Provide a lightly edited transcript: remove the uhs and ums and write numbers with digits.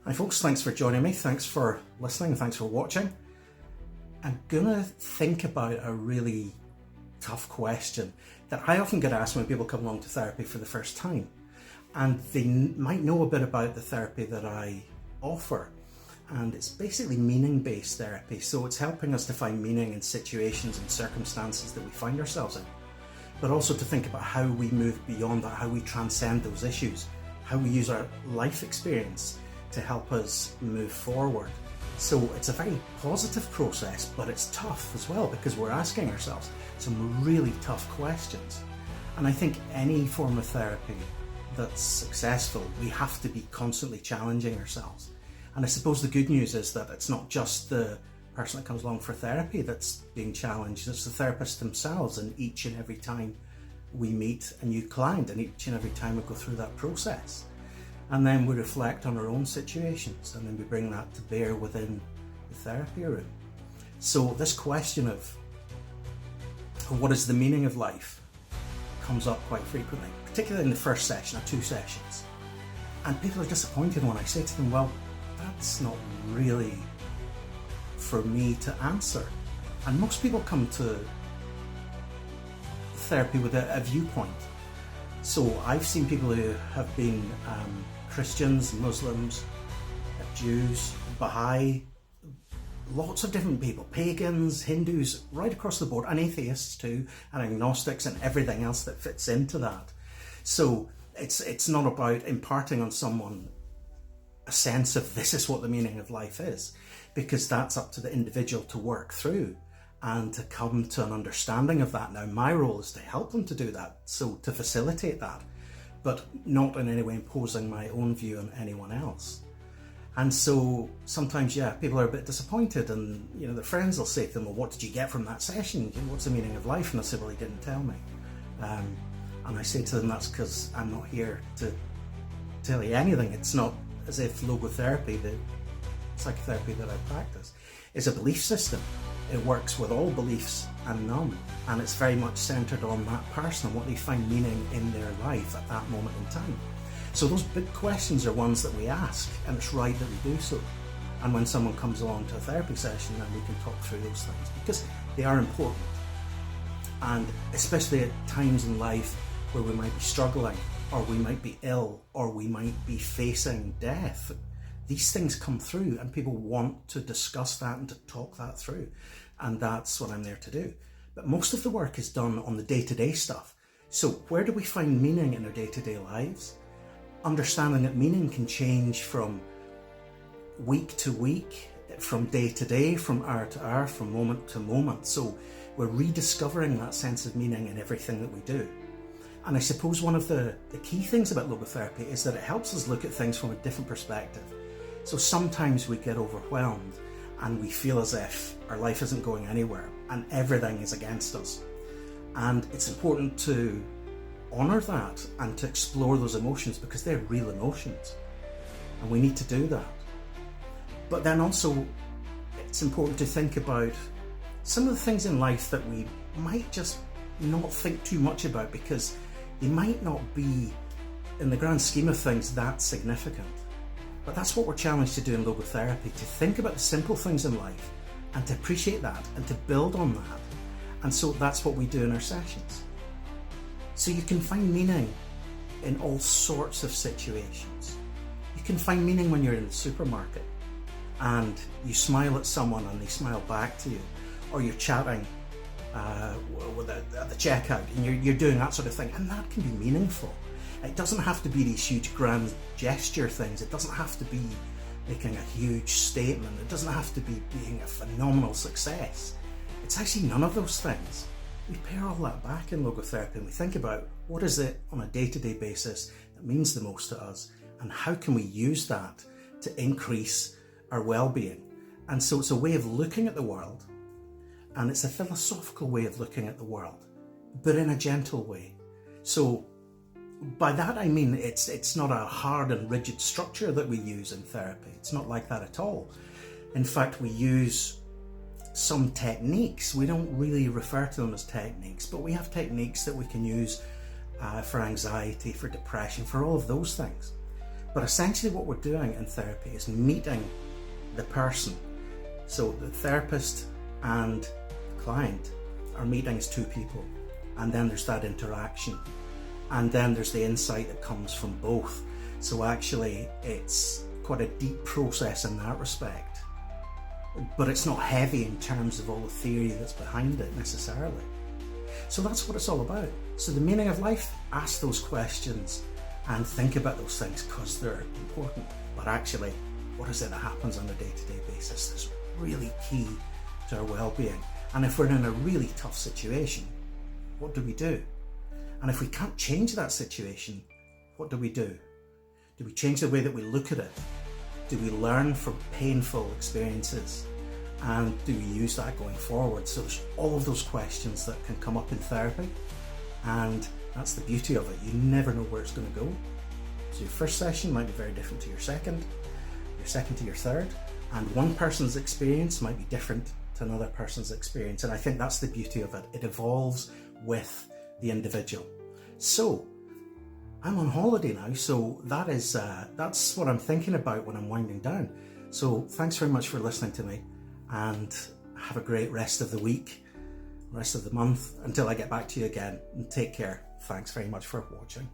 Hi folks, thanks for joining me, thanks for listening, thanks for watching. I'm gonna think about a really tough question that I often get asked when people come along to therapy for the first time. And they might know a bit about the therapy that I offer. And it's basically meaning-based therapy, so it's helping us to find meaning in situations and circumstances that we find ourselves in. But also to think about how we move beyond that, how we transcend those issues, how we use our life experience to help us move forward. So it's a very positive process, but it's tough as well because we're asking ourselves some really tough questions. And I think any form of therapy that's successful, we have to be constantly challenging ourselves. And I suppose the good news is that it's not just the person that comes along for therapy that's being challenged, it's the therapists themselves, and each and every time we meet a new client and each and every time we go through that process. And then we reflect on our own situations and then we bring that to bear within the therapy room. So this question of what is the meaning of life comes up quite frequently, particularly in the first session or two sessions. And people are disappointed when I say to them, well, that's not really for me to answer. And most people come to therapy with a viewpoint. So I've seen people who have been Christians, Muslims, Jews, Baha'i, lots of different people, pagans, Hindus, right across the board, and atheists too, and agnostics and everything else that fits into that. So it's not about imparting on someone a sense of this is what the meaning of life is, because that's up to the individual to work through and to come to an understanding of that. Now, my role is to help them to do that, so to facilitate that, but not in any way imposing my own view on anyone else. And so sometimes, people are a bit disappointed, and their friends will say to them, well, what did you get from that session? What's the meaning of life? And they'll say, well, he didn't tell me. And I say to them, that's because I'm not here to tell you anything. It's not as if logotherapy, the psychotherapy that I practice, is a belief system. It works with all beliefs and none, and it's very much centered on that person and what they find meaning in their life at that moment in time. So those big questions are ones that we ask, and it's right that we do so. And when someone comes along to a therapy session, then we can talk through those things because they are important. And especially at times in life where we might be struggling, or we might be ill, or we might be facing death, these things come through and people want to discuss that and to talk that through. And that's what I'm there to do. But most of the work is done on the day-to-day stuff. So where do we find meaning in our day-to-day lives? Understanding that meaning can change from week to week, from day to day, from hour to hour, from moment to moment. So we're rediscovering that sense of meaning in everything that we do. And I suppose one of the key things about logotherapy is that it helps us look at things from a different perspective. So sometimes we get overwhelmed and we feel as if our life isn't going anywhere and everything is against us. And it's important to honour that and to explore those emotions because they're real emotions. And we need to do that. But then also it's important to think about some of the things in life that we might just not think too much about because they might not be, in the grand scheme of things, that significant. But that's what we're challenged to do in logotherapy, to think about the simple things in life and to appreciate that and to build on that. And so that's what we do in our sessions. So you can find meaning in all sorts of situations. You can find meaning when you're in the supermarket and you smile at someone and they smile back to you, or you're chatting at the checkout and you're doing that sort of thing, and that can be meaningful. It doesn't have to be these huge grand gesture things. It doesn't have to be making a huge statement. It doesn't have to be being a phenomenal success. It's actually none of those things. We pare all that back in logotherapy and we think about what is it on a day-to-day basis that means the most to us, and how can we use that to increase our well-being. And so it's a way of looking at the world, and it's a philosophical way of looking at the world, but in a gentle way. So by that I mean it's not a hard and rigid structure that we use in therapy. It's not like that at all. In fact, we use some techniques. We don't really refer to them as techniques, but we have techniques that we can use for anxiety, for depression, for all of those things. But essentially what we're doing in therapy is meeting the person. So the therapist and the client are meeting as two people, and then there's that interaction, and then there's the insight that comes from both. So actually it's quite a deep process in that respect, but it's not heavy in terms of all the theory that's behind it necessarily. So that's what it's all about. So the meaning of life, ask those questions and think about those things because they're important. But actually, what is it that happens on a day-to-day basis that's really key to our well-being? And if we're in a really tough situation, what do we do? And if we can't change that situation, what do we do? Do we change the way that we look at it? Do we learn from painful experiences? And do we use that going forward? So there's all of those questions that can come up in therapy, and that's the beauty of it. You never know where it's going to go. So your first session might be very different to your second to your third, and one person's experience might be different to another person's experience. And I think that's the beauty of it. It evolves with the individual. So I'm on holiday now, so that's what I'm thinking about when I'm winding down. So thanks very much for listening to me, and have a great rest of the week, rest of the month, until I get back to you again. And take care. Thanks very much for watching.